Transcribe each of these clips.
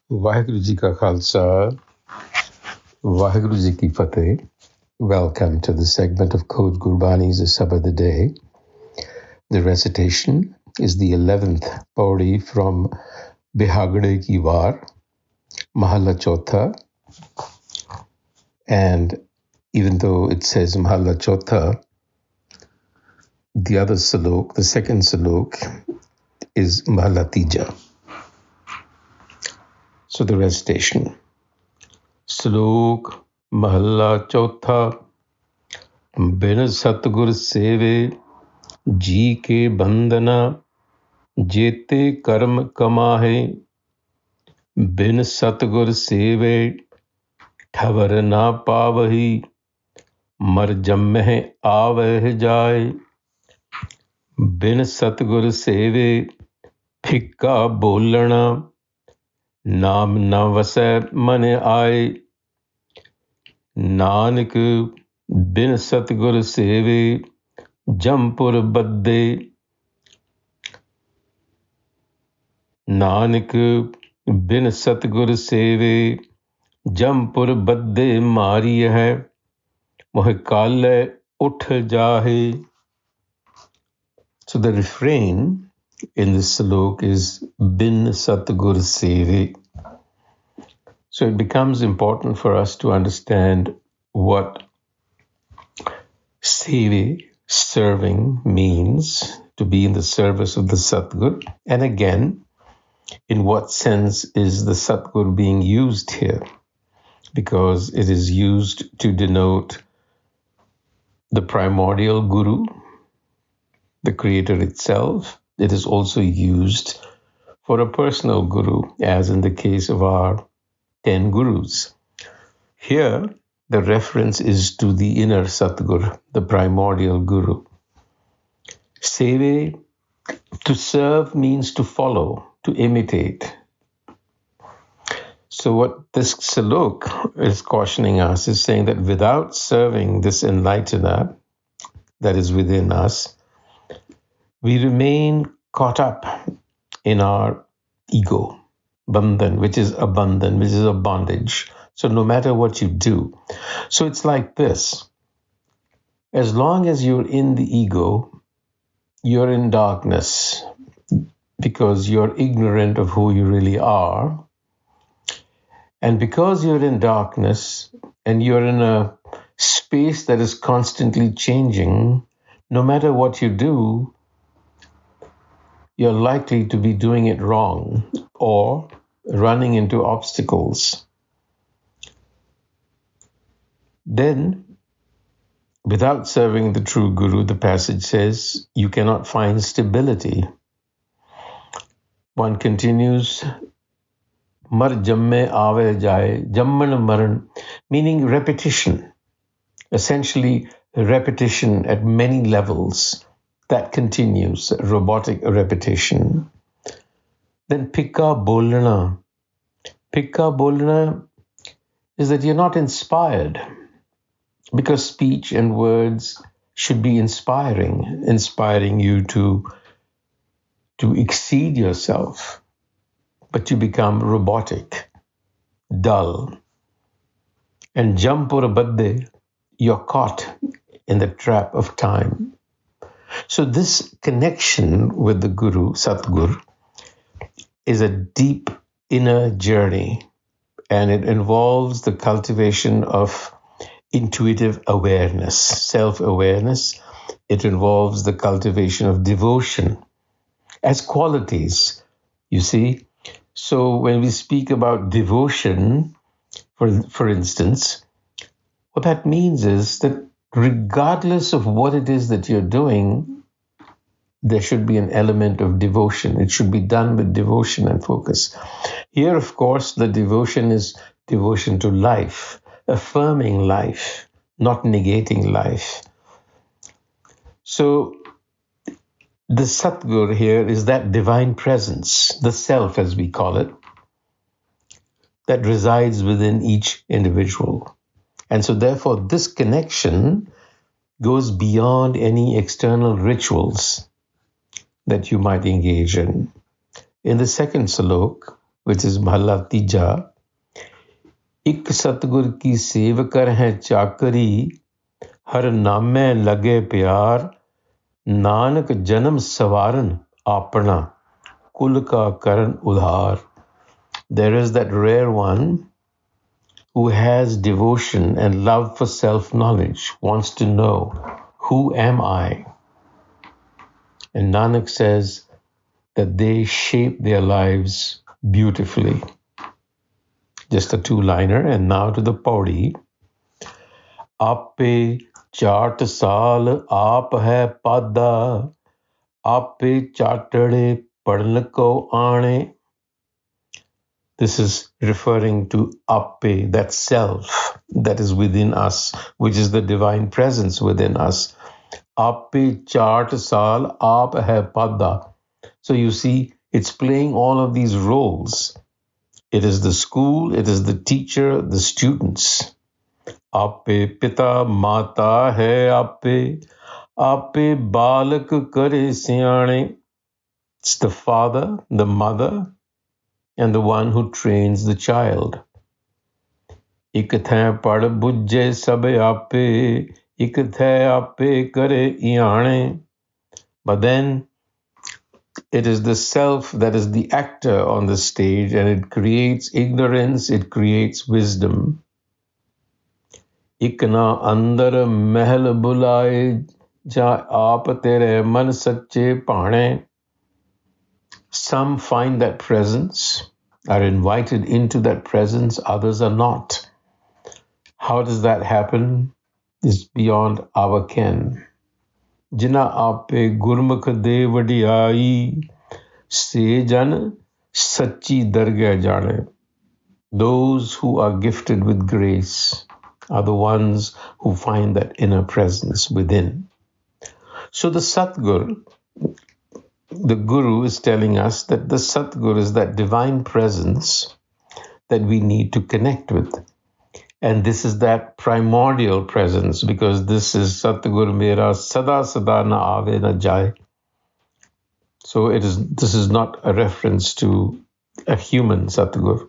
Vaheguru Ji Ka Khalsa, Vaheguru Ji Ki Fateh. Welcome to the segment of Code Gurbani's a-sabad-a-day. The recitation is the 11th pauri from Bihagde Ki War, Mahalla Chotha. And even though it says Mahalla Chotha, the other salok, the second salok, is Mahalla Tija. So the recitation. Salok Mahalla Chotha. बिन सतगुर सेवे जी के बंदना जेते कर्म कमाहे बिन सतगुर सेवे ठवर ना पावही मर जम्मह आवह जाए बिन सतगुर सेवे फिक्का बोलना नाम न वसै मन आए नानक बिन सतगुर सेवे जमपुर बद्दे नानक बिन सतगुर सेवे जमपुर बद्दे मारी है मोह काले उठ जाहे. So the refrain in this salok is bin Satgur Seve. So it becomes important for us to understand what Seve, serving, means, to be in the service of the Satgur. And again, in what sense is the Satgur being used here? Because it is used to denote the primordial Guru, the Creator itself. It is also used for a personal Guru, as in the case of our 10 Gurus. Here, the reference is to the inner Satgur, the primordial Guru. Seve, to serve, means to follow, to imitate. So what this salok is cautioning us is saying that without serving this enlightener that is within us, we remain caught up in our ego, bandhan, which is a bandhan, which is a bondage. So no matter what you do. So it's like this. As long as you're in the ego, you're in darkness because you're ignorant of who you really are. And because you're in darkness and you're in a space that is constantly changing, no matter what you do, you're likely to be doing it wrong or running into obstacles. Then, without serving the true Guru, the passage says, you cannot find stability. One continues, Mar jamme aave jaye, jamman maran, meaning repetition. Essentially, repetition at many levels. That continues, robotic repetition. Then pikka bolna. Pikka bolna is that you're not inspired, because speech and words should be inspiring you to exceed yourself, but you become robotic, dull. And jampur badde, you're caught in the trap of time. So this connection with the Guru, Satgur, is a deep inner journey, and it involves the cultivation of intuitive awareness, self-awareness. It involves the cultivation of devotion as qualities, you see. So when we speak about devotion, for instance, what that means is that regardless of what it is that you're doing, there should be an element of devotion. It should be done with devotion and focus. Here, of course, the devotion is devotion to life, affirming life, not negating life. So the Satgur here is that divine presence, the self as we call it, that resides within each individual. And so therefore this connection goes beyond any external rituals that you might engage in. In the second salok, which is महला तीजा, एक सतगुर की save कर है चाकरी, हर नामे लगे प्यार, नानक जन्म सवारन आपना, कुल का करण उधार. There is that rare one who has devotion and love for self-knowledge, wants to know, who am I? And Nanak says that they shape their lives beautifully. Just a two-liner. And now to the pauri. Ape chart saal aap hai pada, ape chartade padn ko aane. This is referring to ape, that self that is within us, which is the divine presence within us. Ape chart saal aap hai pada. So you see, it's playing all of these roles. It is the school, it is the teacher, the students. Ape pita mata hai ape, ape balak kare siane. It's the father, the mother, and the one who trains the child. Ik thai pad bujje sab ape, ik thai ape kare iane. But then it is the self that is the actor on the stage, and it creates ignorance, it creates wisdom. Ikna andar mahal bulaaye, ja aap tere man sache paane. Some find that presence, are invited into that presence, others are not. How does that happen? Is beyond our ken. Jina ape gurmukh de vadiyai, se jan sachi dargah jane. Those who are gifted with grace are the ones who find that inner presence within. So the Satgur, the Guru is telling us that the Satgur is that divine presence that we need to connect with. And this is that primordial presence, because this is Satgur Mera Sada Sada Na Ave Na Jai. So this is not a reference to a human Satgur.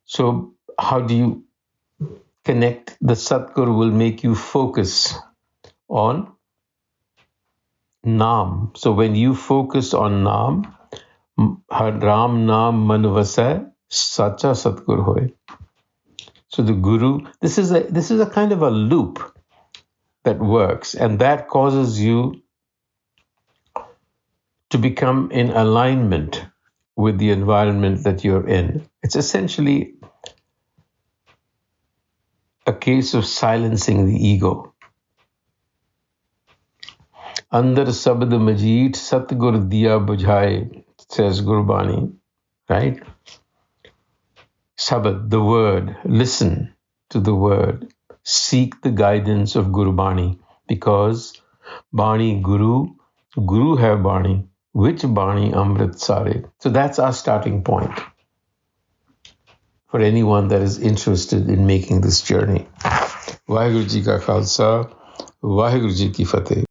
So how do you connect? The Satgur will make you focus on Naam. So when you focus on Naam, Ram Naam Man Vasai, Sacha Satgur Hoy. So the Guru, this is a kind of a loop that works, and that causes you to become in alignment with the environment that you're in. It's essentially a case of silencing the ego. Andar sabad majid Satgur diya bujhaye, says Gurbani, right? Sabad, the word, listen to the word, seek the guidance of Gurbani, because Bani Guru, Guru hai Bani, which Bani Amrit Sare. So that's our starting point for anyone that is interested in making this journey. Vaheguru Ji Ka Khalsa, Vaheguru Ji Ki Fateh.